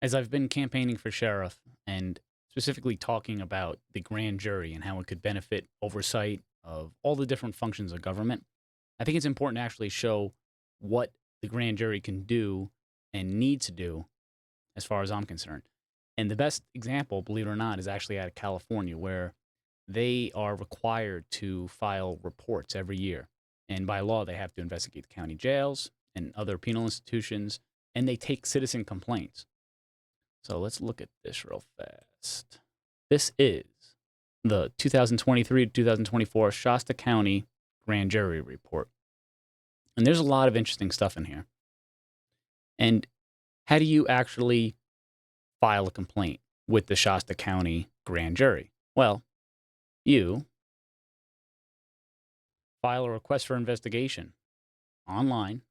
As I've been campaigning for sheriff and specifically talking about the grand jury and how it could benefit oversight of all the different functions of government, I think it's important to actually show what the grand jury can do and need to do as far as I'm concerned. And the best example, believe it or not, is actually out of California, where they are required to file reports every year. And by law, they have to investigate the county jails and other penal institutions, and they take citizen complaints. So let's look at this real fast. This is the 2023 to 2024 Shasta County Grand Jury Report. And there's a lot of interesting stuff in here. And how do you actually file a complaint with the Shasta County Grand Jury? Well, you file a request for investigation online.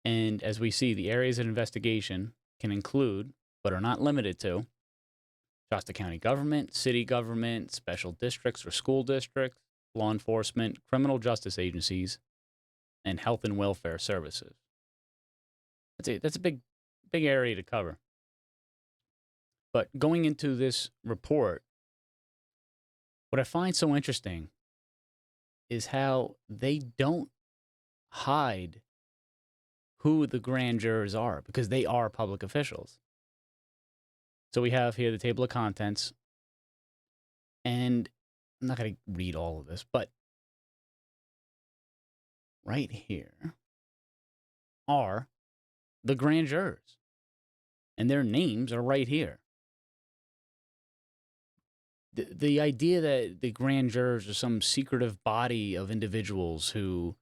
And as we see, the areas of investigation can include, but are not limited to, Shasta County government, city government, special districts or school districts, law enforcement, criminal justice agencies, and health and welfare services. That's a big area to cover. But going into this report, what I find so interesting is how they don't hide who the grand jurors are, because they are public officials. So we have here the table of contents, and I'm not going to read all of this, but right here are the grand jurors, and their names are right here. The idea that the grand jurors are some secretive body of individuals who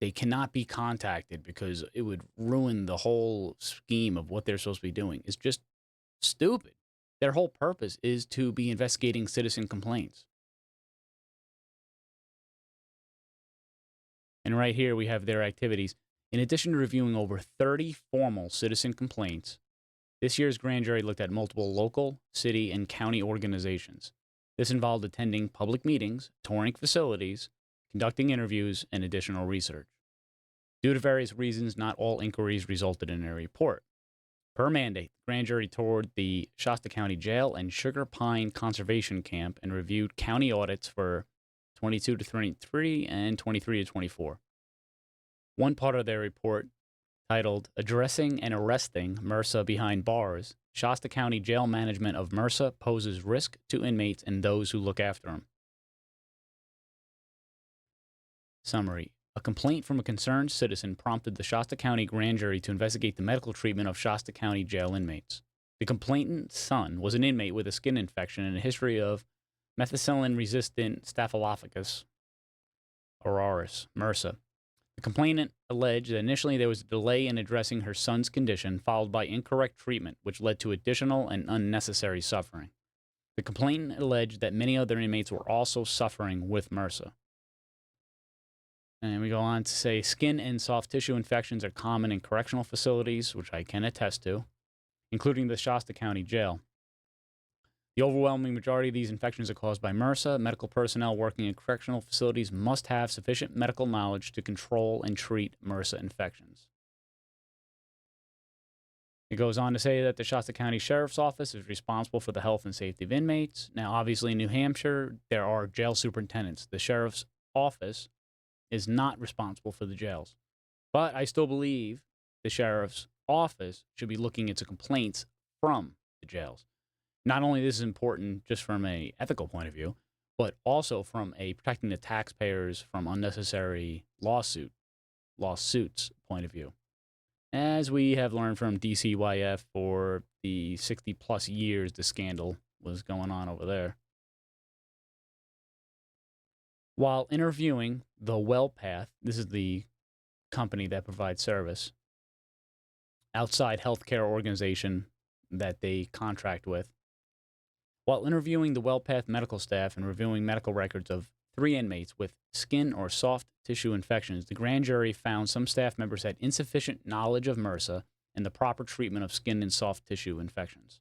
they cannot be contacted because it would ruin the whole scheme of what they're supposed to be doing is just stupid. Their whole purpose is to be investigating citizen complaints. And right here we have their activities. In addition to reviewing over 30 formal citizen complaints, this year's grand jury looked at multiple local, city, and county organizations. This involved attending public meetings, touring facilities, conducting interviews, and additional research. Due to various reasons, not all inquiries resulted in a report. Per mandate, the grand jury toured the Shasta County Jail and Sugar Pine Conservation Camp and reviewed county audits for 22 to 23 and 23 to 24. One part of their report, titled Addressing and Arresting MRSA Behind Bars, Shasta County Jail Management of MRSA Poses Risk to Inmates and Those Who Look After Them. Summary. A complaint from a concerned citizen prompted the Shasta County Grand Jury to investigate the medical treatment of Shasta County jail inmates. The complainant's son was an inmate with a skin infection and a history of methicillin-resistant Staphylococcus aureus, MRSA. The complainant alleged that initially there was a delay in addressing her son's condition, followed by incorrect treatment, which led to additional and unnecessary suffering. The complainant alleged that many other inmates were also suffering with MRSA. And we go on to say skin and soft tissue infections are common in correctional facilities, which I can attest to, including the Shasta County Jail. The overwhelming majority of these infections are caused by MRSA. Medical personnel working in correctional facilities must have sufficient medical knowledge to control and treat MRSA infections. It goes on to say that the Shasta County Sheriff's Office is responsible for the health and safety of inmates. Now, obviously, in New Hampshire, there are jail superintendents. The Sheriff's Office is not responsible for the jails. But I still believe the Sheriff's Office should be looking into complaints from the jails. Not only this is important just from an ethical point of view, but also from a protecting the taxpayers from unnecessary lawsuits point of view. As we have learned from DCYF for the 60-plus years the scandal was going on over there. While interviewing the WellPath, this is the company that provides service, outside healthcare organization that they contract with, while interviewing the WellPath medical staff and reviewing medical records of 3 inmates with skin or soft tissue infections, the grand jury found some staff members had insufficient knowledge of MRSA and the proper treatment of skin and soft tissue infections.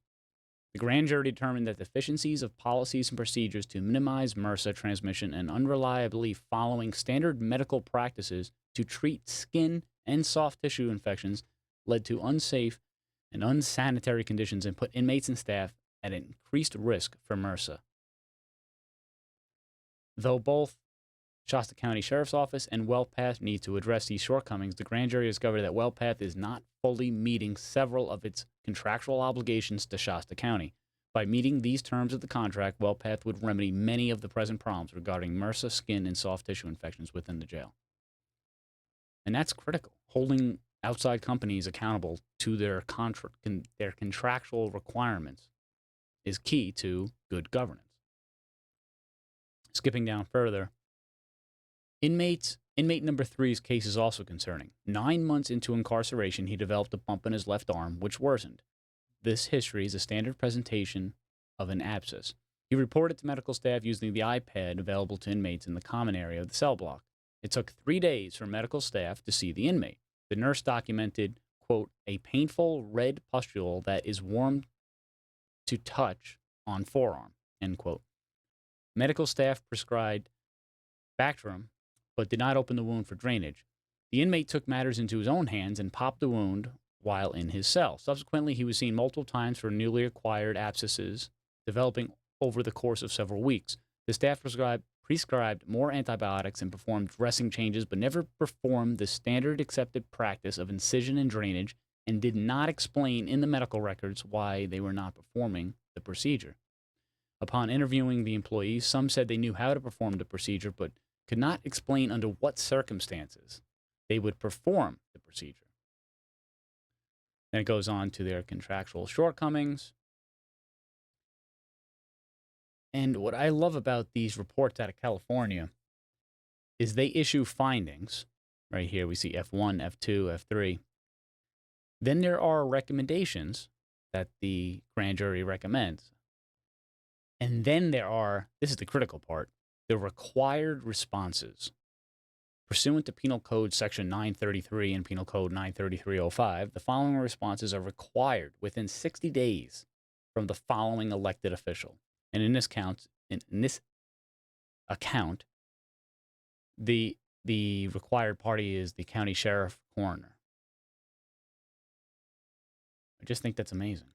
The grand jury determined that deficiencies of policies and procedures to minimize MRSA transmission and unreliably following standard medical practices to treat skin and soft tissue infections led to unsafe and unsanitary conditions and put inmates and staff at increased risk for MRSA. Though both Shasta County Sheriff's Office and WellPath need to address these shortcomings, the grand jury discovered that WellPath is not fully meeting several of its contractual obligations to Shasta County. By meeting these terms of the contract, WellPath would remedy many of the present problems regarding MRSA, skin, and soft tissue infections within the jail. And that's critical. Holding outside companies accountable to their contractual requirements is key to good governance. Skipping down further, inmate number 3's case is also concerning. 9 months into incarceration, he developed a bump in his left arm, which worsened. This history is a standard presentation of an abscess. He reported to medical staff using the iPad available to inmates in the common area of the cell block. It took 3 days for medical staff to see the inmate. The nurse documented, quote, a painful red pustule that is warm to touch on forearm, end quote. Medical staff prescribed Bactrim, but did not open the wound for drainage. The inmate took matters into his own hands and popped the wound while in his cell. Subsequently, he was seen multiple times for newly acquired abscesses developing over the course of several weeks. The staff prescribed more antibiotics and performed dressing changes, but never performed the standard accepted practice of incision and drainage, and did not explain in the medical records why they were not performing the procedure. Upon interviewing the employees, some said they knew how to perform the procedure, but could not explain under what circumstances they would perform the procedure. Then it goes on to their contractual shortcomings. And what I love about these reports out of California is they issue findings. Right here we see F1, F2, F3. Then there are recommendations that the grand jury recommends. And then there are, this is the critical part, the required responses. Pursuant to Penal Code Section 933 and Penal Code 933.05, the following responses are required within 60 days from the following elected official. And in this account, the required party is the county sheriff coroner. I just think that's amazing.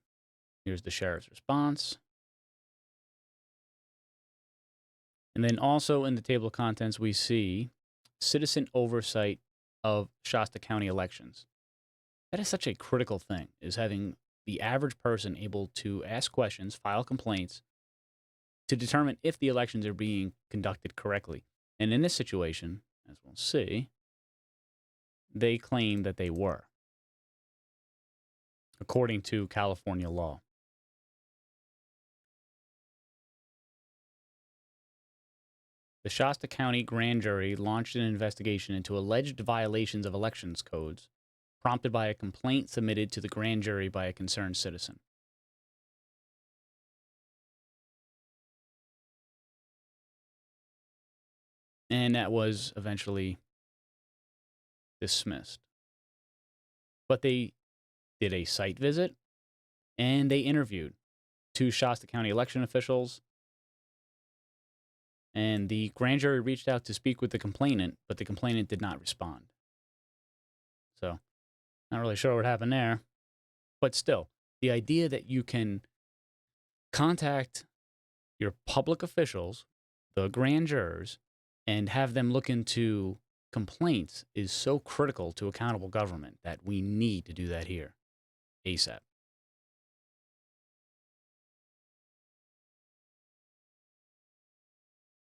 Here's the sheriff's response. And then also in the table of contents, we see citizen oversight of Shasta County elections. That is such a critical thing, is having the average person able to ask questions, file complaints, to determine if the elections are being conducted correctly. And in this situation, as we'll see, they claim that they were, according to California law. The Shasta County grand jury launched an investigation into alleged violations of elections codes, prompted by a complaint submitted to the grand jury by a concerned citizen. And that was eventually dismissed. But they did a site visit, and they interviewed 2 Shasta County election officials. And the grand jury reached out to speak with the complainant, but the complainant did not respond. So, not really sure what happened there. But still, the idea that you can contact your public officials, the grand jurors, and have them look into complaints is so critical to accountable government that we need to do that here ASAP.